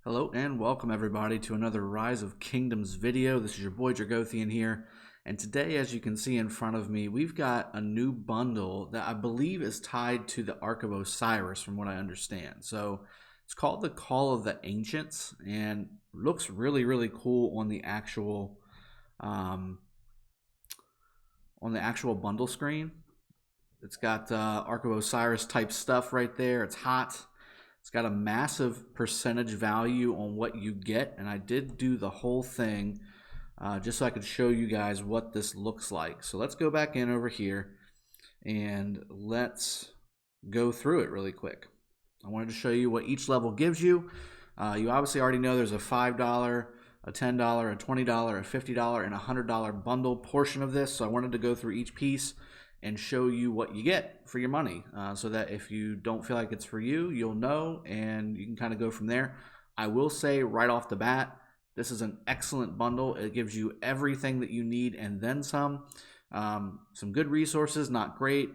Hello and welcome everybody to another Rise of Kingdoms video. This is your boy Dragothian here, and today, as you can see in front of me, we've got a new bundle that I believe is tied to the Ark of Osiris from what I understand. So it's called the Call of the Ancients and looks really cool on the actual bundle screen. It's got Ark of Osiris type stuff right there. It's hot. It's got a massive percentage value on what you get, and I did do the whole thing just so I could show you guys what this looks like. So let's go back in over here and let's go through it really quick. I wanted to show you what each level gives you. You obviously already know there's a $5, a $10, a $20, a $50, and a $100 bundle portion of this, so I wanted to go through each piece and show you what you get for your money, so that if you don't feel like it's for you, you'll know and you can kind of go from there. I will say right off the bat, this is an excellent bundle. It gives you everything that you need and then some. Some good resources, not great.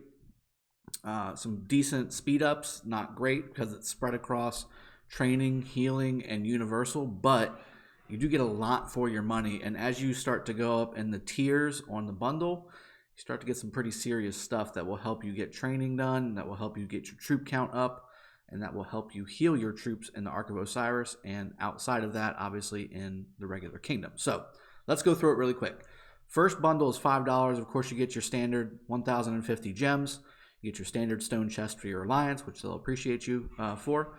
Some decent speed ups, not great because it's spread across training, healing, and universal, but you do get a lot for your money. And as you start to go up in the tiers on the bundle, you start to get some pretty serious stuff that will help you get training done, that will help you get your troop count up, and that will help you heal your troops in the Ark of Osiris, and outside of that, obviously, in the regular kingdom. So let's go through it really quick. First bundle is $5. Of course, you get your standard 1,050 gems. You get your standard stone chest for your alliance, which they'll appreciate you for.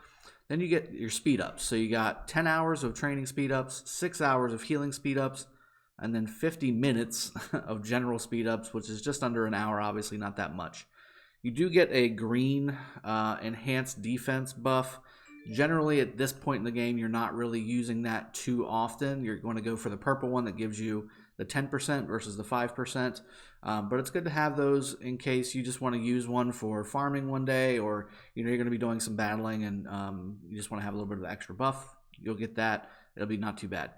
Then you get your speed ups. So you got 10 hours of training speed ups, 6 hours of healing speed ups, and then 50 minutes of general speed ups, which is just under an hour, obviously not that much. You do get a green enhanced defense buff. Generally, at this point in the game, you're not really using that too often. You're going to go for the purple one that gives you the 10% versus the 5%. But it's good to have those in case you just want to use one for farming one day, or you're going to be doing some battling and you just want to have a little bit of extra buff. You'll get that. It'll be not too bad.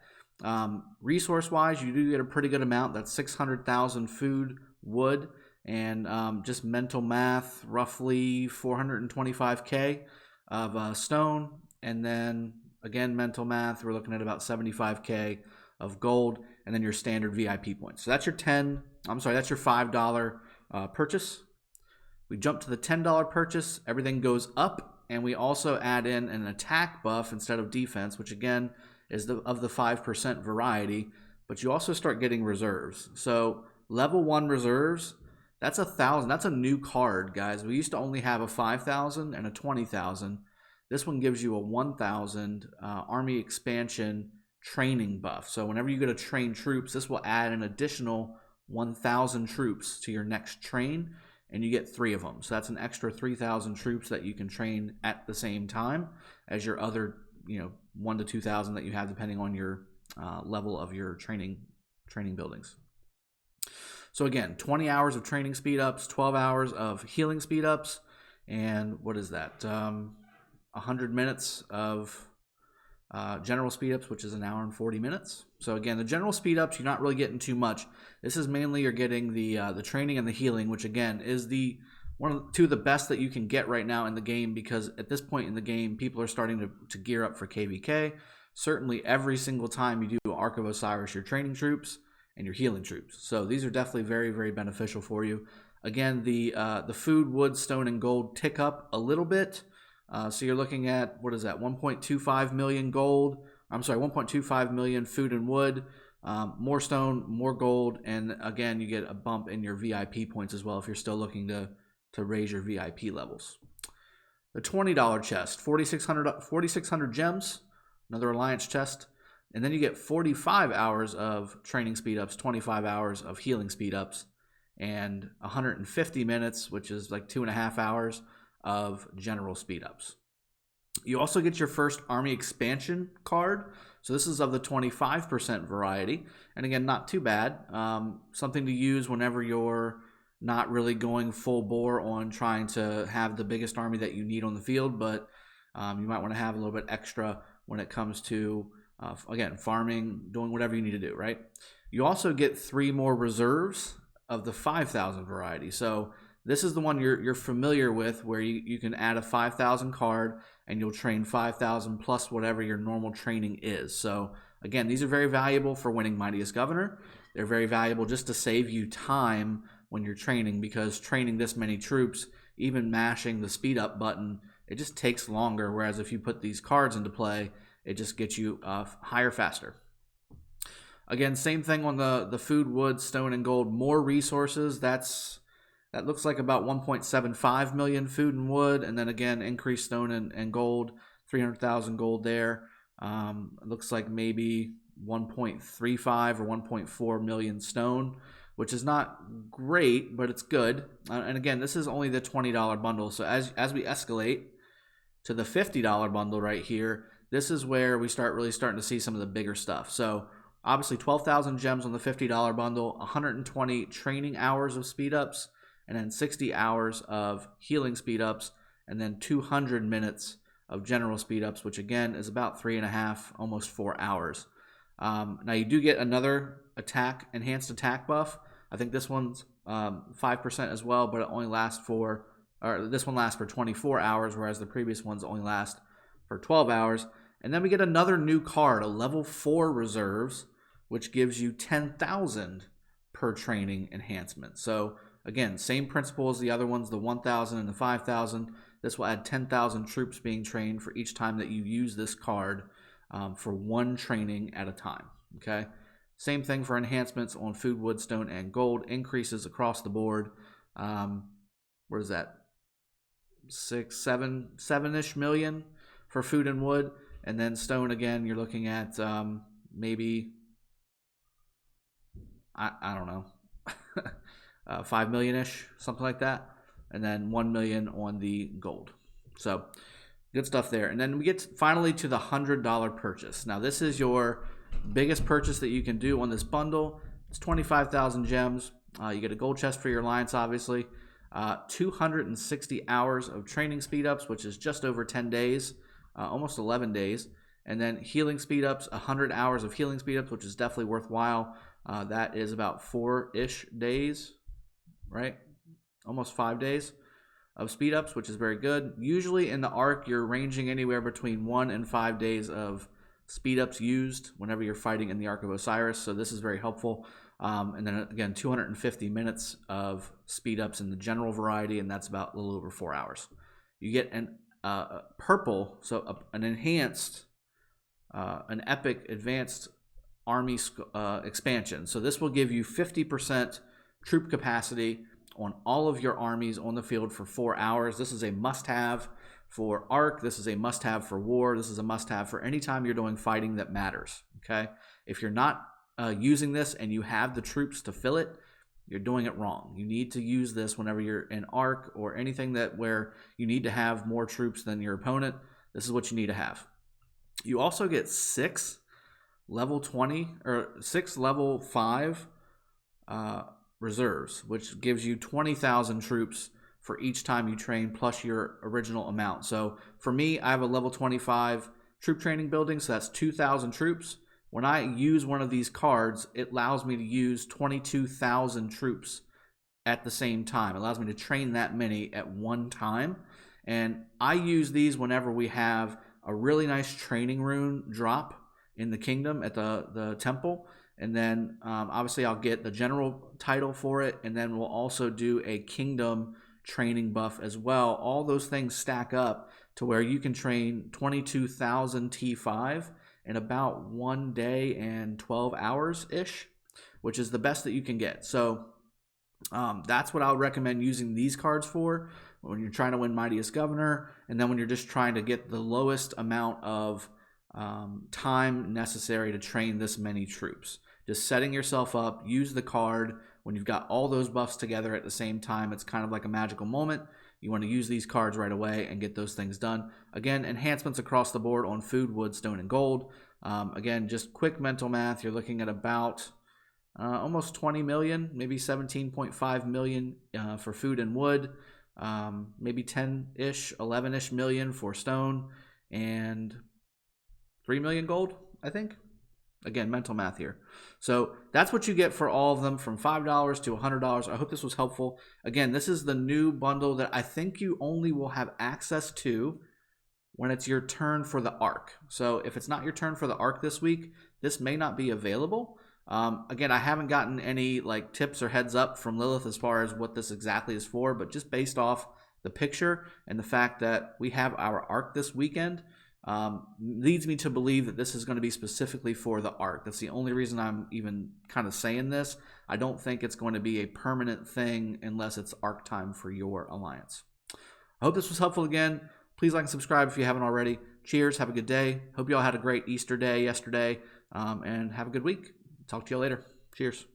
Resource wise, you do get a pretty good amount. That's 600,000 food, wood, and just mental math, roughly 425k of stone, and then again mental math, we're looking at about 75k of gold, and then your standard VIP points. So that's your that's your $5 purchase. We jump to the $10 purchase, everything goes up, and we also add in an attack buff instead of defense, which again is of the 5% variety, but you also start getting reserves. So level 1 reserves, that's 1,000. That's a new card, guys. We used to only have a 5,000 and a 20,000. This one gives you a 1,000 army expansion training buff. So whenever you go to train troops, this will add an additional 1,000 troops to your next train, and you get 3 of them. So that's an extra 3,000 troops that you can train at the same time as your other 1 to 2,000 that you have, depending on your level of your training buildings. So again, 20 hours of training speed ups, 12 hours of healing speed ups, and what is that? 100 minutes of general speed ups, which is an hour and 40 minutes. So again, the general speed ups, you're not really getting too much. This is mainly you're getting the training and the healing, which again is two of the best that you can get right now in the game, because at this point in the game, people are starting to gear up for KVK. Certainly every single time you do Ark of Osiris, your training troops and your healing troops. So these are definitely very beneficial for you. Again, the food, wood, stone, and gold tick up a little bit. So you're looking at, what is that, 1.25 million gold. I'm sorry, 1.25 million food and wood. More stone, more gold, and again, you get a bump in your VIP points as well if you're still looking to raise your VIP levels. The $20 chest, 4,600 gems, another alliance chest, and then you get 45 hours of training speed ups, 25 hours of healing speed ups, and 150 minutes, which is like 2.5 hours of general speed ups. You also get your first army expansion card. So this is of the 25% variety, and again, not too bad. Something to use whenever you're not really going full bore on trying to have the biggest army that you need on the field, but you might want to have a little bit extra when it comes to, again, farming, doing whatever you need to do, right? You also get 3 more reserves of the 5,000 variety. So this is the one you're familiar with, where you can add a 5,000 card, and you'll train 5,000 plus whatever your normal training is. So again, these are very valuable for winning Mightiest Governor. They're very valuable just to save you time when you're training, because training this many troops, even mashing the speed up button, it just takes longer. Whereas if you put these cards into play, it just gets you higher faster. Again, same thing on the food, wood, stone, and gold. More resources. That looks like about 1.75 million food and wood, and then again increased stone and gold, 300,000 gold there. It looks like maybe 1.35 or 1.4 million stone, which is not great, but it's good. And again, this is only the $20 bundle. So as we escalate to the $50 bundle right here, this is where we starting to see some of the bigger stuff. So obviously 12,000 gems on the $50 bundle, 120 training hours of speed ups, and then 60 hours of healing speed ups, and then 200 minutes of general speed ups, which again is about 3.5, almost 4 hours. Now you do get another enhanced attack buff. I think this one's 5% as well, but it only lasts this one lasts for 24 hours, whereas the previous ones only last for 12 hours. And then we get another new card, a level 4 reserves, which gives you 10,000 per training enhancement. So again, same principle as the other ones, the 1,000 and the 5,000. This will add 10,000 troops being trained for each time that you use this card for one training at a time. Okay. Same thing for enhancements on food, wood, stone, and gold. Increases across the board. What is that? 7-ish million for food and wood. And then stone, again, you're looking at maybe, I don't know, 5 million-ish, something like that. And then 1 million on the gold. So good stuff there. And then we get finally to the $100 purchase. Now this is your biggest purchase that you can do on this bundle. It's 25,000 gems. You get a gold chest for your alliance, obviously. 260 hours of training speed ups, which is just over 10 days, almost 11 days. And then healing speed ups, 100 hours of healing speed ups, which is definitely worthwhile. That is about 4-ish days, right? Almost 5 days of speed ups, which is very good. Usually in the arc, you're ranging anywhere between 1 and 5 days of speed ups used whenever you're fighting in the Ark of Osiris. So this is very helpful. And then again, 250 minutes of speed ups in the general variety, and that's about a little over 4 hours. You get an purple, so an enhanced, an epic advanced army expansion. So this will give you 50% troop capacity on all of your armies on the field for 4 hours. This is a must-have for Ark. This is a must-have for War. This is a must-have for any time you're doing fighting that matters. Okay, if you're not using this and you have the troops to fill it, you're doing it wrong. You need to use this whenever you're in Ark or anything where you need to have more troops than your opponent. This is what you need to have. You also get 6 level 20 or 6 level 5 reserves, which gives you 20,000 troops for each time you train plus your original amount. So for me, I have a level 25 troop training building, so that's 2,000 troops. When I use one of these cards, it allows me to use 22,000 troops at the same time. It allows me to train that many at one time. And I use these whenever we have a really nice training rune drop in the kingdom at the temple. And then obviously I'll get the general title for it. And then we'll also do a kingdom training buff as well. All those things stack up to where you can train 22,000 T5 in about 1 day and 12 hours-ish, which is the best that you can get. So that's what I would recommend using these cards for when you're trying to win Mightiest Governor, and then when you're just trying to get the lowest amount of time necessary to train this many troops. Just setting yourself up, use the card when you've got all those buffs together at the same time. It's kind of like a magical moment. You want to use these cards right away and get those things done. Again, enhancements across the board on food, wood, stone, and gold. Again, just quick mental math. You're looking at about almost 20 million, maybe 17.5 million for food and wood. Maybe 10-ish, 11-ish million for stone, and 3 million gold, I think. Again, mental math here. So that's what you get for all of them, from $5 to $100. I hope this was helpful. Again, this is the new bundle that I think you only will have access to when it's your turn for the arc. So if it's not your turn for the arc this week, this may not be available. Again, I haven't gotten any like tips or heads up from Lilith as far as what this exactly is for, but just based off the picture and the fact that we have our arc this weekend, leads me to believe that this is going to be specifically for the arc. That's the only reason I'm even kind of saying this. I don't think it's going to be a permanent thing unless it's arc time for your alliance. I hope this was helpful again. Please like and subscribe if you haven't already. Cheers. Have a good day. Hope you all had a great Easter day yesterday, and have a good week. Talk to you later. Cheers.